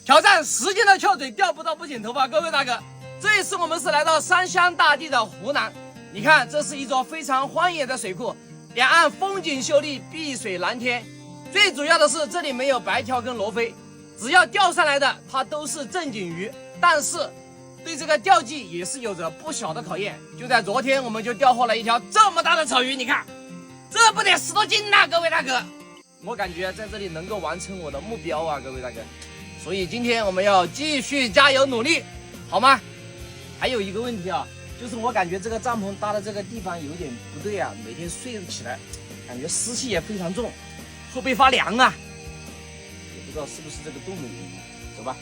挑战10斤的翘嘴钓不到不剪头发，各位大哥，这一次我们是来到三湘大地的湖南。你看，这是一座非常荒野的水库，两岸风景秀丽，碧水蓝天。最主要的是，这里没有白条跟罗非，只要钓上来的，它都是正经鱼。但是，对这个钓技也是有着不小的考验。就在昨天，我们就钓获了一条这么大的草鱼，你看，这不得10多斤呐，各位大哥！我感觉在这里能够完成我的目标啊，各位大哥。所以今天我们要继续加油努力，好吗？还有一个问题啊，就是我感觉这个帐篷搭的这个地方有点不对啊，每天睡起来感觉湿气也非常重，后背发凉啊，也不知道是不是这个洞的原因。走吧。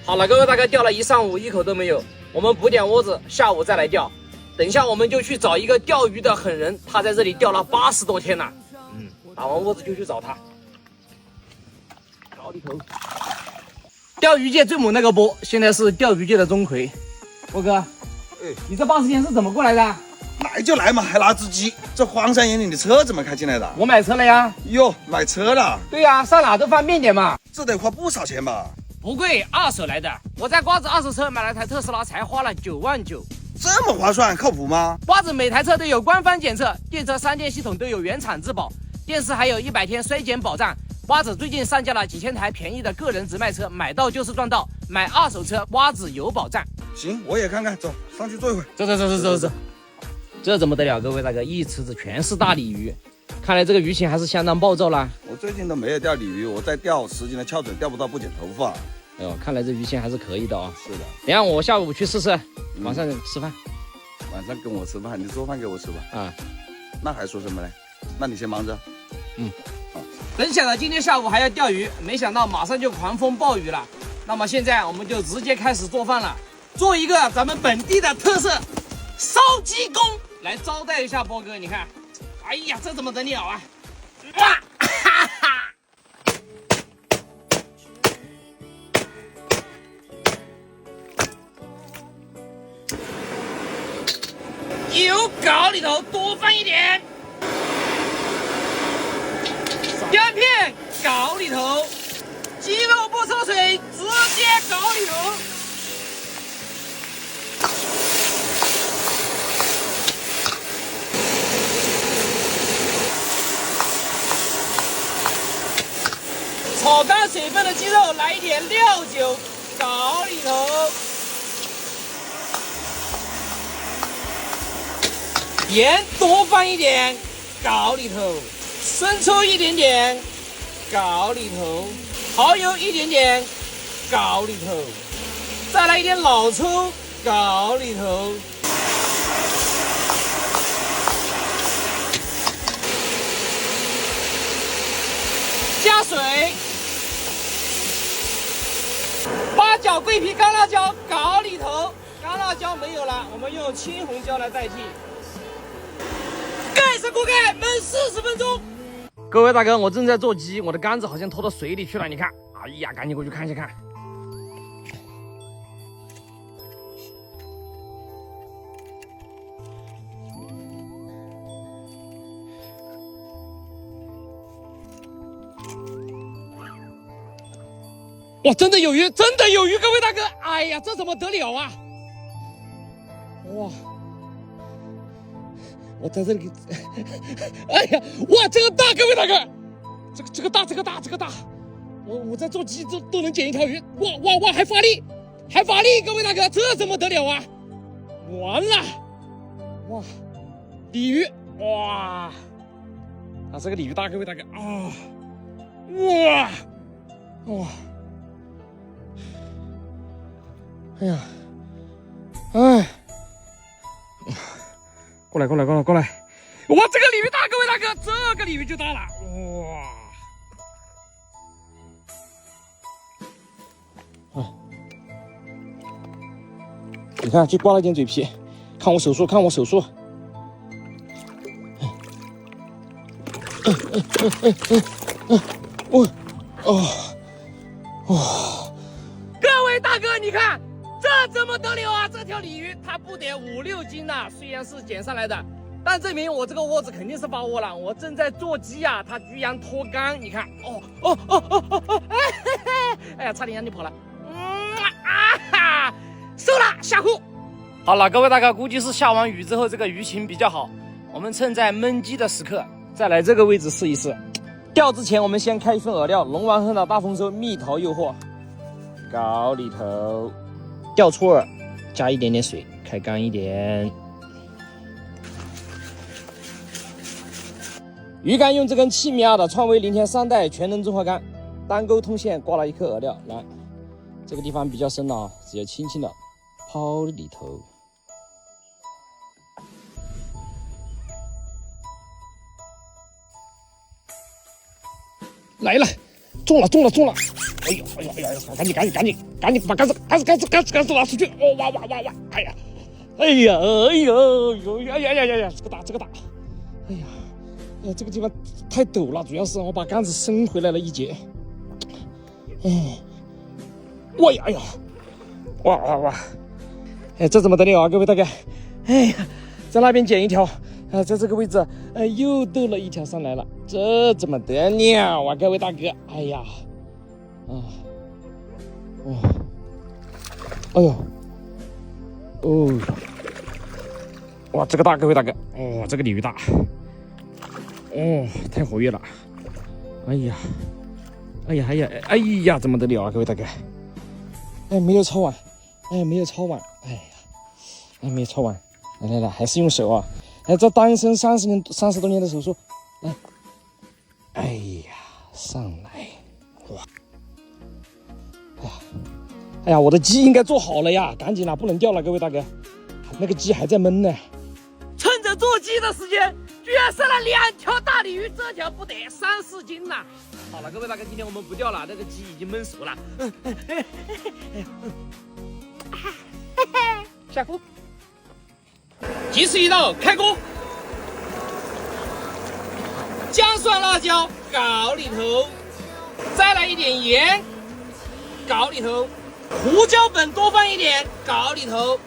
好了，各位大哥，钓了一上午一口都没有，我们补点窝子，下午再来钓。等一下我们就去找一个钓鱼的狠人，他在这里钓了80多天了。打完窝子就去找他。高里头，钓鱼界最猛那个波，现在是钓鱼界的钟馗。波哥，你这80天是怎么过来的？来就来嘛，还拿只鸡？这荒山野岭的车怎么开进来的？我买车了呀。哟，买车了？对呀，上哪都方便点嘛。这得花不少钱吧？不贵，二手来的。我在瓜子二手车买了台特斯拉，才花了9万9。这么划算，靠谱吗？瓜子每台车都有官方检测，电车3电系统都有原厂质保，电池还有100天衰减保障。瓜子最近上架了几千台便宜的个人直卖车，买到就是赚到，买二手车瓜子有保障。行，我也看看，走上去坐一会儿。走。这怎么得了，各位大哥，一池子全是大鲤鱼，看来这个鱼情还是相当暴躁啦。我最近都没有钓鲤鱼，我在钓10斤的翘嘴，钓不到不剪头发。哎呦，看来这鱼线还是可以的啊。是的，等下我下午去试试，晚上吃饭。晚上跟我吃饭，你做饭给我吃吧。啊，那还说什么呢？那你先忙着。本想着今天下午还要钓鱼，没想到马上就狂风暴雨了。那么现在我们就直接开始做饭了，做一个咱们本地的特色烧鸡公来招待一下波哥。你看，哎呀，这怎么得了啊！哇，哈哈！油膏里头多放一点。第2片搞里头，鸡肉不抽水，直接搞里头。炒干水分的鸡肉，来一点料酒，搞里头。盐多放一点，搞里头。生抽一点点，搞里头；蚝油一点点，搞里头；再来一点老抽，搞里头。加水，八角、桂皮、干辣椒，搞里头。干辣椒没有了，我们用青红椒来代替。盖上锅盖，焖40分钟。各位大哥，我正在做鸡，我的杆子好像拖到水里去了，你看，哎呀，赶紧过去看一下看。哇，真的有鱼，真的有鱼，各位大哥，哎呀，这怎么得了啊？哇！我在这里，哎呀，哇，这个大，各位大哥，这个大，我在做鸡都能捡一条鱼，哇，还发力，各位大哥，这怎么得了啊？完了，哇，鲤鱼，哇，啊，这个鲤鱼大，各位大哥啊，哇，哎呀，哎。过来！哇，这个鲤鱼大，各位大哥，这个鲤鱼就大了，哇！你看，就刮了点嘴皮，看我手速，各位大哥，你看。这怎么得了啊！这条鲤鱼它不得5、6斤呐，虽然是捡上来的，但证明我这个窝子肯定是把窝了。我正在做鸡啊，它居然脱肛，你看，哎呀，差点让你跑了，收了，下库。好了，各位大哥，估计是下完雨之后，这个鱼情比较好。我们趁在焖鸡的时刻，再来这个位置试一试。钓之前，我们先开一份饵料，龙王村的大丰收蜜桃诱惑，高里头，钓出饵，加一点点水，开干一点。鱼竿用这根7米2的创威0田3代全能综合竿，单钩通线挂了一颗饵料，来，这个地方比较深了啊，只要轻轻的抛里头。来了，中了！哎呦！赶紧把杆子拿出去！哦哇！哎呀！这个大！哎呀，这个地方太陡了，主要是我把杆子伸回来了一截。哇！哎，这怎么得了啊，各位大哥？哎呀，在那边捡一条。在这个位置，又逗了一条上来了，这怎么得了啊，各位大哥？哎呀，哎呦，哇，这个大，各位大哥，这个鲤鱼大，太活跃了，哎呀，怎么得了啊，各位大哥？没有抄完，没有抄完，没有抄完，来，还是用手啊。这单身30多年的手术，来，哎呀，上来，哇，哎呀，我的鸡应该做好了呀，赶紧啦，不能掉了，各位大哥，那个鸡还在焖呢。趁着做鸡的时间，居然生了2条大鲤鱼，这条不得3-4斤呐！好了，各位大哥，今天我们不钓了，那个鸡已经焖熟了。下锅。鸡翅一道，开锅，姜蒜辣椒搞里头，再来一点盐，搞里头，胡椒粉多放一点，搞里头，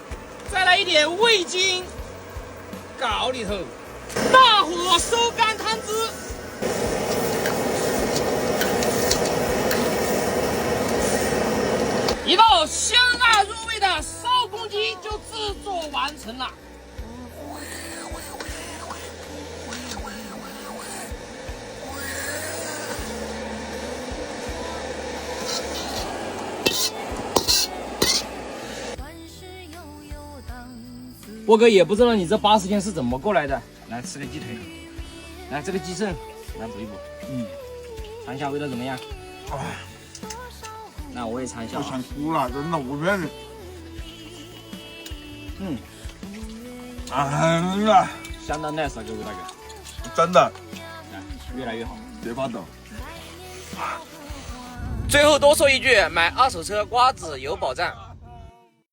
再来一点味精，搞里头，大火收干汤汁，一道香辣入味的烧公鸡就制作完成了。波哥也不知道你这80天是怎么过来的。来吃个鸡腿，来这个鸡肾，来补一补。尝一下味道怎么样？那我也尝一下。我想哭了，真的，我骗你。相当 nice 啊，各位大哥。真的，越来越好。别发抖。最后多说一句，买二手车瓜子有保障。